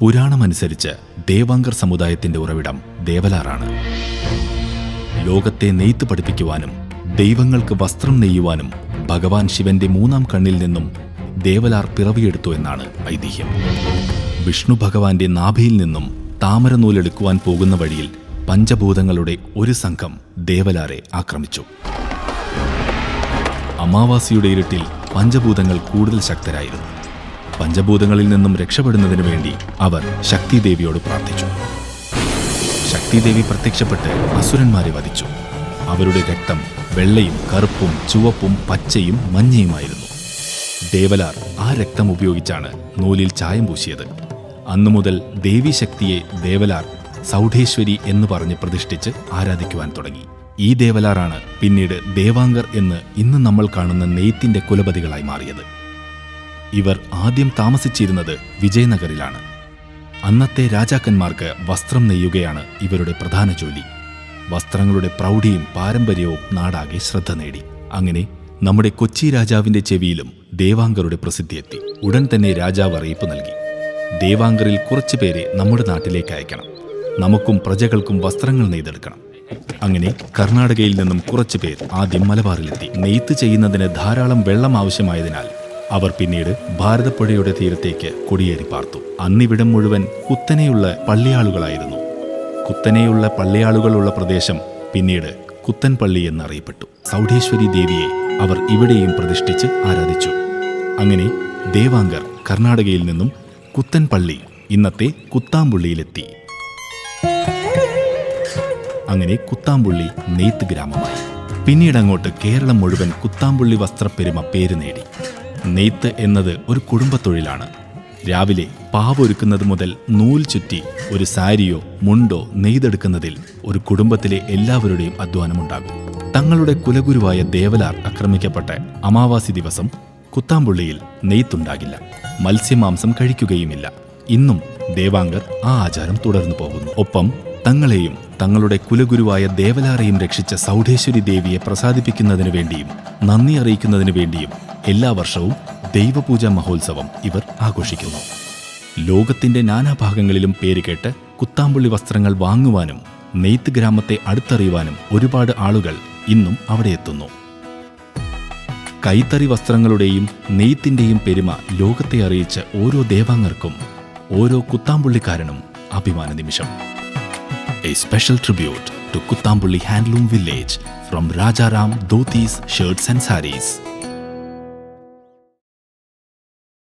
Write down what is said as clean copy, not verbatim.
പുരാണമനുസരിച്ച് ദേവാംഗർ സമുദായത്തിന്റെ ഉറവിടം ദേവലാറാണ്. ലോകത്തെ നെയ്ത്ത് പഠിപ്പിക്കുവാനും ദൈവങ്ങൾക്ക് വസ്ത്രം നെയ്യുവാനും ഭഗവാൻ ശിവന്റെ മൂന്നാം കണ്ണിൽ നിന്നും ദേവലാർ പിറവിയെടുത്തു എന്നാണ് ഐതിഹ്യം. വിഷ്ണു ഭഗവാന്റെ നാഭിയിൽ നിന്നും താമരനൂലെടുക്കുവാൻ പോകുന്ന വഴിയിൽ പഞ്ചഭൂതങ്ങളുടെ ഒരു സംഘം ദേവലാരെ ആക്രമിച്ചു. അമാവാസിയുടെ ഇരുട്ടിൽ പഞ്ചഭൂതങ്ങൾ കൂടുതൽ ശക്തരായിരുന്നു. പഞ്ചഭൂതങ്ങളിൽ നിന്നും രക്ഷപ്പെടുന്നതിനു വേണ്ടി അവർ ശക്തിദേവിയോട് പ്രാർത്ഥിച്ചു. ശക്തിദേവി പ്രത്യക്ഷപ്പെട്ട് അസുരന്മാരെ വധിച്ചു. അവരുടെ രക്തം വെള്ളയും കറുപ്പും ചുവപ്പും പച്ചയും മഞ്ഞയുമായിരുന്നു. ദേവലാർ ആ രക്തം ഉപയോഗിച്ചാണ് നൂലിൽ ചായം പൂശിയത്. അന്നുമുതൽ ദേവീശക്തിയെ ദേവലാർ സൗഢേശ്വരി എന്ന് പറഞ്ഞ് പ്രതിഷ്ഠിച്ച് ആരാധിക്കുവാൻ തുടങ്ങി. ഈ ദേവലാറാണ് പിന്നീട് ദേവാംഗർ എന്ന് ഇന്ന് നമ്മൾ കാണുന്ന നെയ്ത്തിന്റെ കുലപതികളായി മാറിയത്. ഇവർ ആദ്യം താമസിച്ചിരുന്നത് വിജയനഗറിലാണ്. അന്നത്തെ രാജാക്കന്മാർക്ക് വസ്ത്രം നെയ്യുകയാണ് ഇവരുടെ പ്രധാന ജോലി. വസ്ത്രങ്ങളുടെ പ്രൗഢിയും പാരമ്പര്യവും നാടാകെ ശ്രദ്ധ നേടി. അങ്ങനെ നമ്മുടെ കൊച്ചി രാജാവിന്റെ ചെവിയിലും ദേവാംഗറുടെ പ്രസിദ്ധിയെത്തി. ഉടൻ തന്നെ രാജാവ് അറിയിപ്പ് നൽകി, ദേവാംഗറിൽ കുറച്ചുപേരെ നമ്മുടെ നാട്ടിലേക്ക് അയക്കണം. നമുക്കും പ്രജകൾക്കും വസ്ത്രങ്ങൾ നെയ്തെടുക്കണം. അങ്ങനെ കർണാടകയിൽ നിന്നും കുറച്ചുപേർ ആദ്യം മലബാറിലെത്തി. നെയ്ത്ത് ചെയ്യുന്നതിന് ധാരാളം വെള്ളം ആവശ്യമായതിനാൽ അവർ പിന്നീട് ഭാരതപ്പുഴയുടെ തീരത്തേക്ക് കുടിയേറി പാർത്തു. അന്നിവിടം മുഴുവൻ കുത്തനെയുള്ള പള്ളിയാളുകളായിരുന്നു. കുത്തനെയുള്ള പള്ളിയാളുകളുള്ള പ്രദേശം പിന്നീട് കുത്തൻപള്ളി എന്നറിയപ്പെട്ടു. സൗഢേശ്വരി ദേവിയെ അവർ ഇവിടെയും പ്രതിഷ്ഠിച്ച് ആരാധിച്ചു. അങ്ങനെ ദേവാംഗർ കർണാടകയിൽ നിന്നും കുത്തൻപള്ളി, ഇന്നത്തെ കുത്താമ്പുള്ളിയിലെത്തി. അങ്ങനെ കുത്താമ്പുള്ളി നെയ്ത്ത് ഗ്രാമമായി. പിന്നീട് അങ്ങോട്ട് കേരളം മുഴുവൻ കുത്താമ്പുള്ളി വസ്ത്രപ്പെരുമ പേര് നേടി. നെയ്ത്ത് എന്നത് ഒരു കുടുംബത്തൊഴിലാണ്. രാവിലെ പാവൊരുക്കുന്നത് മുതൽ നൂൽ ചുറ്റി ഒരു സാരിയോ മുണ്ടോ നെയ്തെടുക്കുന്നതിൽ ഒരു കുടുംബത്തിലെ എല്ലാവരുടെയും അധ്വാനമുണ്ടാകും. തങ്ങളുടെ കുലഗുരുവായ ദേവലാർ ആക്രമിക്കപ്പെട്ട അമാവാസി ദിവസം കുത്താമ്പുള്ളിയിൽ നെയ്ത്തുണ്ടാകില്ല. മത്സ്യമാംസം കഴിക്കുകയുമില്ല. ഇന്നും ദേവാംഗർ ആ ആചാരം തുടർന്നു പോകുന്നു. ഒപ്പം തങ്ങളെയും തങ്ങളുടെ കുലഗുരുവായ ദേവലാറെയും രക്ഷിച്ച സൗഢേശ്വരി ദേവിയെ പ്രസാദിപ്പിക്കുന്നതിനു വേണ്ടിയും നന്ദി അറിയിക്കുന്നതിനു വേണ്ടിയും എല്ലാ വർഷവും ദൈവപൂജ മഹോത്സവം ഇവർ ആഘോഷിക്കുന്നു. ലോകത്തിന്റെ നാനാഭാഗങ്ങളിലും പേരുകേട്ട് കുത്താമ്പുള്ളി വസ്ത്രങ്ങൾ വാങ്ങുവാനും നെയ്ത്ത് ഗ്രാമത്തെ അടുത്തറിയുവാനും ഒരുപാട് ആളുകൾ ഇന്നും അവിടെ എത്തുന്നു. കൈത്തറി വസ്ത്രങ്ങളുടെയും നെയ്ത്തിന്റെയും പെരുമ ലോകത്തെ അറിയിച്ച ഓരോ ദേവാംഗർക്കും ഓരോ കുത്താമ്പുള്ളിക്കാരനും അഭിമാന നിമിഷം. A special tribute to Kuttambulli Handloom Village from Rajaram Dhotis, Shirts and Sarees.